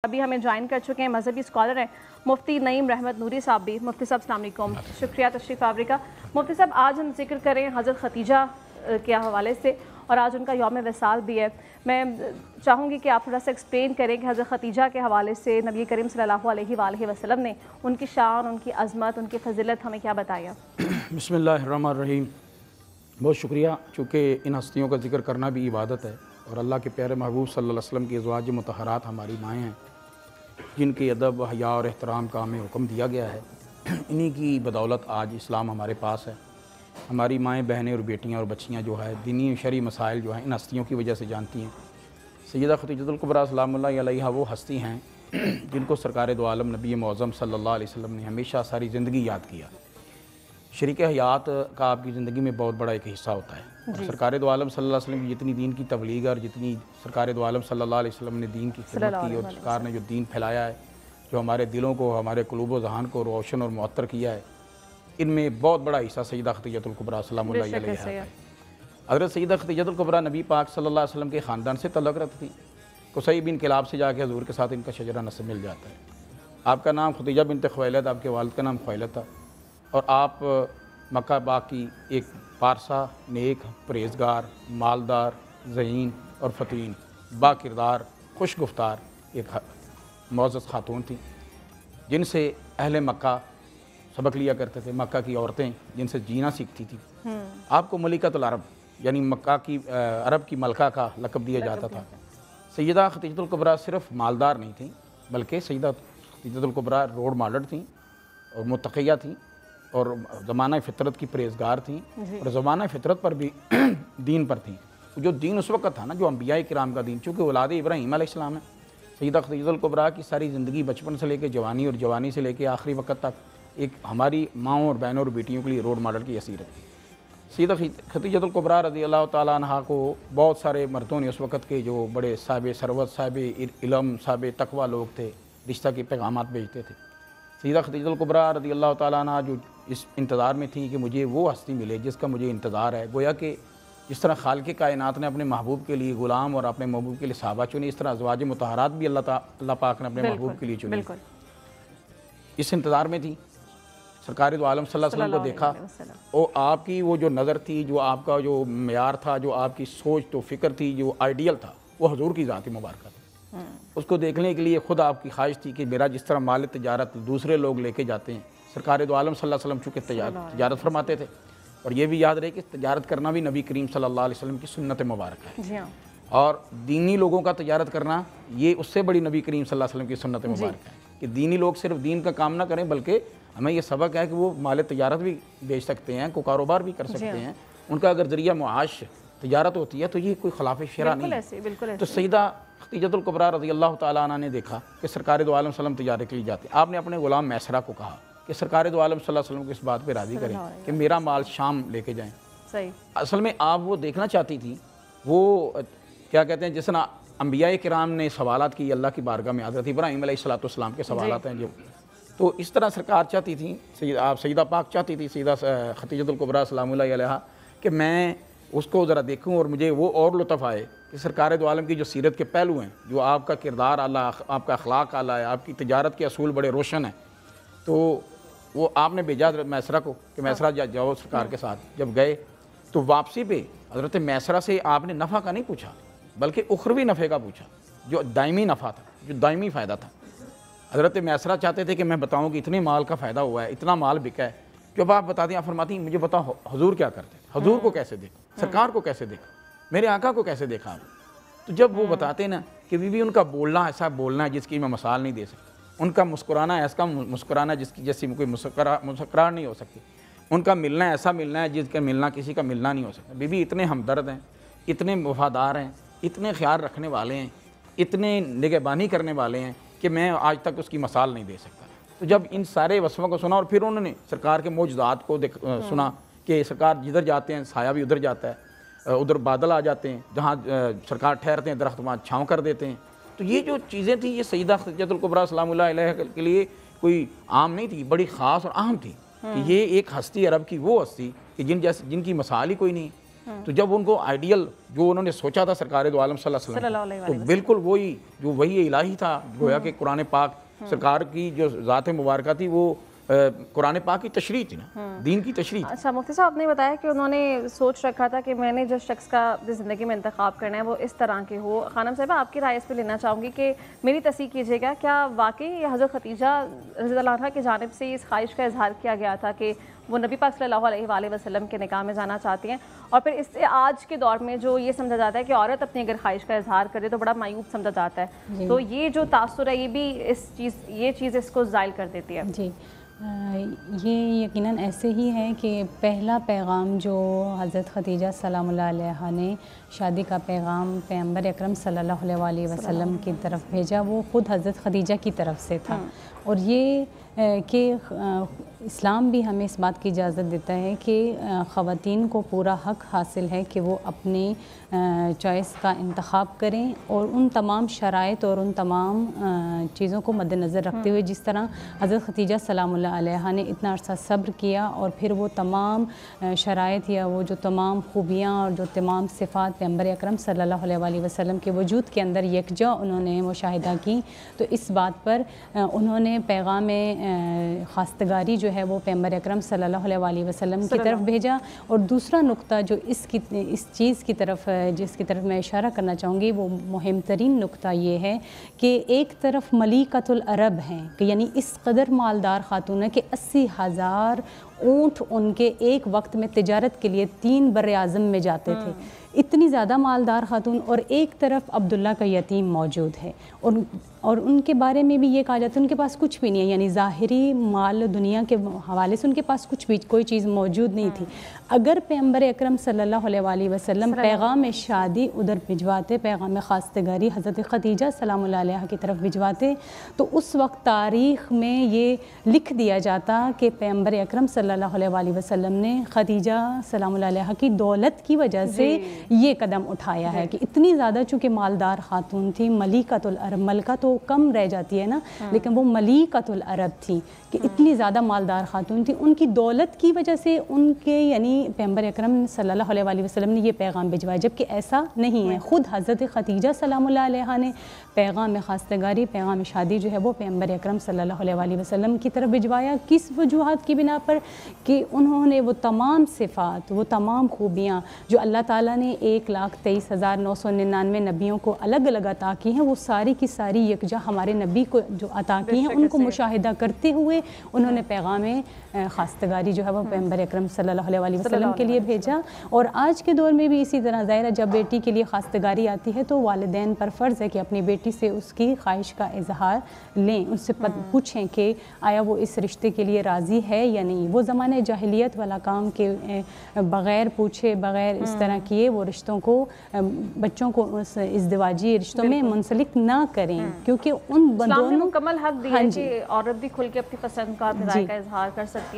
अभी हमें ज्वाइन कर चुके हैं मजहबी स्कॉलर हैं मुफ्ती नईम रहमत नूरी साहब भी। मुफ्ती साहब अस्सलाम वालेकुम, शुक्रिया तशरीफ़ आवरी का। मुफ्ती साहब, आज हम जिक्र करें हज़रत ख़तीजा के हवाले से और आज उनका यौम विसाल भी है। मैं चाहूँगी कि आप थोड़ा सा एक्सप्लेन करें कि हज़रत ख़तीजा के हवाले से नबी करीम सल्लल्लाहु अलैहि वसल्लम ने उनकी शान, उनकी अज़मत, उनकी फजीलत हमें क्या बताया। बिस्मिल्लाहिर्रहमानिर्रहीम। बहुत शुक्रिया, चूँकि इन हस्तियों का जिक्र करना भी इबादत है और अल्लाह के प्यारे महबूब सल्लल्लाहु अलैहि वसल्लम की अज़वाज मुतहरात हमारी माएँ हैं जिनके अदब, हया और एहतराम का हमें हुक्म दिया गया है। इन्हीं की बदौलत आज इस्लाम हमारे पास है। हमारी माएँ, बहनें और बेटियाँ और बच्चियाँ जो है दीनी शरई मसाइल जो हैं इन हस्तियों की वजह से जानती हैं। सैयदा ख़तीजतुल कुबरा सलामुल्लाहि अलैहा वो हस्ती हैं जिनको सरकार दो आलम नबी मुअज़्ज़म सल्लल्लाहु अलैहि वसल्लम ने हमेशा सारी ज़िंदगी याद किया। शरीक हयात का आपकी ज़िंदगी में बहुत बड़ा एक हिस्सा होता है। और सरकार दो आलम सल्लल्लाहु अलैहि वसल्लम की जितनी दीन की तबलीग और जितनी सरकार दो आलम सल्लल्लाहु अलैहि वसल्लम ने दीन की खिदमत की और सरकार ने जो दीन फैलाया है, जो हमारे दिलों को, हमारे क़ुलूब व ज़हान को रोशन और मुअत्तर किया है, इनमें बहुत बड़ा हिस्सा सैयदा ख़तीजतुल कुबरा सलामुल्लाहि अलैहा है। हज़रत सैयदा ख़तीजतुल कुबरा नबी पाक सल्लल्लाहु अलैहि वसल्लम के ख़ानदान से तल्लुक़ रखती थी। कुसै बिन किलाब से जाके हज़ूर के साथ इनका शजरा नस्ब मिल जाता है। आपका नाम ख़तीजा बिन्त ख़ुवैलद, आपके वालिद का नाम ख़ुवैलद था और आप मक्का बाग की एक पारसा, नेक, परहेज़गार, मालदार, ज़हीन और फ़तीन, बाकिरदार, खुश गुफ्तार एक मुअज़्ज़ज़ खातून थी जिनसे अहले मक्का सबक लिया करते थे। मक्का की औरतें जिनसे जीना सीखती थी। आपको मलिकतुल अरब यानी मक्का की अरब की मलका का लक़ब दिया जाता था। सैयदा ख़तीजतुल कुबरा सिर्फ़ मालदार नहीं थी बल्कि सैयदा ख़तीजतुल कुबरा रोल मॉडल थी और मुत्तक़िया थी और ज़माना फ़ितरत की परहेज़गार थी और ज़माना फ़ितरत पर भी दीन पर थी। जो दीन उस वक़्त था ना, जो अंबिया किराम का दीन, चूँकि औलाद इब्राहीम अलैहिस्सलाम है। सैयदा ख़तीजतुल कुबरा की सारी ज़िंदगी बचपन से लेकर जवानी और जवानी से लेकर आखिरी वक़्त तक एक हमारी माँओं और बहनों और बेटियों के लिए रोल मॉडल की हैसियत थी। सैयदा ख़तीजतुल कुबरा रज़ियल्लाहु तआला अन्हा को बहुत सारे मर्दों ने, उस वक़्त के जो बड़े साहिब सरवत, साहिब इल्म, साहिब तक़वा लोग थे, रिश्ता के पैगामात भेजते थे। सैयदा ख़तीजतुल कुबरा रज़ियल्लाहु तआला अन्हा जो इस इंतज़ार में थी कि मुझे वो हस्ती मिले जिसका मुझे इंतज़ार है। गोया कि जिस तरह खालिक़ कायनात ने अपने महबूब के लिए ग़ुलाम और अपने महबूब के लिए सहाबा चुने, इस तरह अज़वाज मुतहरात भी अल्लाह पाक ने अपने महबूब के लिए चुने। इस इंतज़ार में थी। सरकार दो आलम सल्लल्लाहु अलैहि वसल्लम को देखा और आपकी वो जो नज़र थी, जो आपका जो मेयार था, जो आपकी सोच तो फ़िक्र थी, जो आइडियल था, वो हुज़ूर की ज़ात मुबारक थी। उसको देखने के लिए ख़ुद आपकी ख्वाहिश थी कि मेरा जिस तरह माल तजारत दूसरे लोग लेके जाते हैं, सरकार दो आलम सल्लल्लाहु अलैहि वसल्लम चूँकि तजारत फरमाते थे। और ये भी याद रहे कि तजारत करना भी नबी करीम सल्लल्लाहु अलैहि वसल्लम की सुन्नत मुबारक है। और दीनी लोगों का तजारत करना ये उससे बड़ी नबी करीम सल्लल्लाहु अलैहि वसल्लम की सुन्नत मुबारक है कि दीनी लोग सिर्फ दीन का काम ना करें बल्कि हमें ये सबक है कि वो माल तजारत भी बेच सकते हैं, को कारोबार भी कर सकते हैं। उनका अगर ज़रिया मुआश तजारत होती है तो ये कोई खिलाफ शरा नहीं है। तो सैयदा ख़तीजतुल कुबरा रज़ियल्लाहु तआला अन्हा ने देखा कि सरकार दो आलम सल्लम तजारत के लिए जाते। आपने अपने ग़ुलाम मैसरा को कहा कि सरकार दो आलम सल्लल्लाहु अलैहि वसल्लम को इस बात पर राज़ी करें कि मेरा माल शाम लेके जाएँ। सही असल में आप वो देखना चाहती थी, वो क्या कहते हैं, जिस तरह अंबिया किराम ने सवालात की अल्लाह की बारगाह में, हज़रत इब्राहीम अलैहिस्सलाम के सवालात हैं जो, तो इस तरह सरकार चाहती थी, आप सैयदा पाक चाहती थी सैयदा ख़तीजतुल कुबरा सलामुल्लाहि अलैहा कि मैं उसको ज़रा देखूँ और मुझे वो और लुत्फ़ आए कि सरकार दो आलम की जो सीरत के पहलू हैं, जो आपका किरदार आला, आपका अखलाक आला है, आपकी तजारत के असूल बड़े रोशन हैं। तो वो आपने भेजा मैसरा को कि मैसरा जाओ सरकार के साथ। जब गए तो वापसी पे हज़रत मैसरा से आपने नफ़ा का नहीं पूछा बल्कि उखरवी नफ़े का पूछा, जो दायमी नफ़ा था, जो दायमी फ़ायदा था। हज़रत मैसरा चाहते थे कि मैं बताऊं कि इतने माल का फ़ायदा हुआ है, इतना माल बिका है। जब आप बता दें, आप फरमाती मुझे बताओ हुज़ूर क्या करते, हुज़ूर को कैसे देखा, सरकार को कैसे देखा, मेरे आका को कैसे देखा आप। तो जब वो बताते ना कि बीबी उनका बोलना ऐसा बोलना है जिसकी मैं मिसाल नहीं दे सकता, उनका मुस्कुराना ऐसा मुस्कुराना जिसकी जैसी कोई मुस्कुराहट नहीं हो सकती, उनका मिलना ऐसा मिलना है जिसका मिलना किसी का मिलना नहीं हो सकता। बीबी इतने हमदर्द हैं, इतने वफ़ादार हैं, इतने ख्याल रखने वाले हैं, इतने निगहबानी करने वाले हैं कि मैं आज तक उसकी मिसाल नहीं दे सकता। तो जब इन सारे वस्फ़ों को सुना और फिर उन्होंने सरकार के मौजूदात को सुना कि सरकार जिधर जाते हैं साया भी उधर जाता है, उधर बादल आ जाते हैं, जहाँ सरकार ठहरते हैं दरख्त वहाँ छाँव कर देते हैं। तो ये जो चीज़ें थी, ये सैयदा ख़तीजतुल कुबरा सलामुल्लाहि अलैहा के लिए कोई आम नहीं थी, बड़ी ख़ास और अहम थी कि ये एक हस्ती अरब की वो हस्ती कि जिनकी मिसाल ही कोई नहीं। तो जब उनको आइडियल जो उन्होंने सोचा था सरकार दो आलम सल्लल्लाहु अलैहि वसल्लम, तो बिल्कुल वही इलाही था, गोया कि कुरान पाक सरकार की जो ज़ात मुबारक थी वो कुरान पाक की तशरीह थी ना, दीन की तशरीह। अच्छा मुफ्ती साहब, आपने बताया कि उन्होंने सोच रखा था कि मैंने जिस शख्स का ज़िंदगी में इंतखाब करना है वो इस तरह के हो। खानम साहिबा, आपकी राय इस पर लेना चाहूँगी कि मेरी तस्दीक कीजिएगा, क्या वाकई हज़रत खतीजा रज़ियल्लाहु अन्हा की जानिब से इस ख्वाहिश का इजहार किया गया था कि वो नबी पाक सल्लल्लाहु अलैहि वसल्लम के निकाह में जाना चाहती हैं? और फिर इससे आज के दौर में जो ये समझा जाता है कि औरत अपनी अगर ख्वाहिश का इजहार करे तो बड़ा मायूब समझा जाता है, तो ये जो तासुर है ये भी ये चीज़ इसको ज़ाइल कर देती है। जी, ये यकीनन ऐसे ही है कि पहला पैगाम जो हज़रत खतीजा सलामुल्लाह अलैहा ने शादी का पैगाम पैगंबर अकरम सल्लल्लाहु अलैहि वसल्लम की तरफ भेजा, वो ख़ुद हज़रत खतीजा की तरफ से था। और ये कि इस्लाम भी हमें इस बात की इजाज़त देता है कि ख़वातीन को पूरा हक़ हासिल है कि वो अपनी चॉइस का इंतखाब करें, और उन तमाम शराइत और उन तमाम चीज़ों को मद्देनज़र रखते हुए, जिस तरह हज़रत खतीजा सलामुल्लाह अलैहा ने इतना अरसा सब्र किया और फिर वो तमाम शराइत या वो जो तमाम खूबियाँ और जो तमाम सिफ़ात पैगंबर अकरम सल्लल्लाहु अलैहि वसल्लम के वजूद के अंदर यकजा उन्होंने मुशाहिदा की, तो इस बात पर उन्होंने पैगाम ख़ास्तगारी जो है वो पैगंबर अकरम सल्लल्लाहु अलैहि वसल्लम की तरफ भेजा। और दूसरा नुक्ता जो इस चीज़ की तरफ जिसकी तरफ मैं इशारा करना चाहूँगी, वो मुहिम तरीन नुक्ता ये है कि एक तरफ मलिकतुल अरब हैं कि यानी इस कदर मालदार खातून है कि 80,000 ऊँट उनके एक वक्त में तिजारत के लिए 3 बर आज़म में जाते थे, इतनी ज़्यादा मालदार खातून, और एक तरफ अब्दुल्ला का यतीम मौजूद है, और उनके बारे में भी ये कहा जाता है उनके पास कुछ भी नहीं है, यानी ज़ाहिरी माल दुनिया के हवाले से उनके पास कुछ भी कोई चीज़ मौजूद नहीं थी। अगर पैगंबर अकरम सल्लल्लाहु अलैहि वसल्लम पैगाम शादी उधर भिजवाते, पैगाम ख़ास्तगारी हज़रत खतीजा सलामुल्लाह अलैहा की तरफ भिजवाते, तो उस वक्त तारीख़ में ये लिख दिया जाता कि पैगंबर अकरम सल्लल्लाहु अलैहि वसल्लम ने खतीजा सलामुल्लाह अलैहा की दौलत की वजह से ये कदम उठाया है कि इतनी ज़्यादा चूँकि मालदार खातून थी, मलिकतुल अरब, मलका तो कम रह जाती है ना, लेकिन वो मलिकतुल अरब थी कि इतनी ज़्यादा मालदार खातून थी, उनकी दौलत की वजह से उनके यानी पैगंबर अकरम सल्लल्लाहु अलैहि वसल्लम ने ये पैगाम भिजवाया, जबकि ऐसा नहीं है। ख़ुद हज़रत खतीजा सलामुल्लाह अलैहा ने पैगाम ख़ास्तगारी पैगाम शादी जो है वो पैगंबर अकरम सल्लल्लाहु अलैहि वसल्लम की तरफ भिजवाया। किस वजूहात की बिना पर कि उन्होंने वो तमाम सिफ़ात, वो तमाम खूबियाँ जो अल्लाह ताला ने 1,23,999 नबियों को अलग अलग अता की हैं, वो सारी की सारी यकजा हमारे नबी को जो अता की हैं, उनको मुशाहिदा करते हुए उन्होंने पैगाम ख़ास्तगारी जो है वो पैगंबर अकरम सल्लल्लाहु अलैहि वसल्लम के लिए भेजा। और आज के दौर में भी इसी तरह ज़ाहिर है, जब बेटी के लिए ख़ास्तगारी आती है तो वालिदैन पर फ़र्ज़ है कि अपनी बेटी से उसकी ख्वाहिश का इजहार लें, उससे पूछें कि आया वो इस रिश्ते के लिए राज़ी है या नहीं। वो ज़माने जाहिलियत वाला काम के बग़ैर पूछे, बग़ैर इस तरह किए वो रिश्तों को, बच्चों को उस इज़्दिवाजी रिश्तों में मुंसलिक ना करें, क्योंकि उन दोनों मुकम्मल हक दिया है कि औरत भी खुल के अपनी पसंद का राय का इजहार कर सकती है।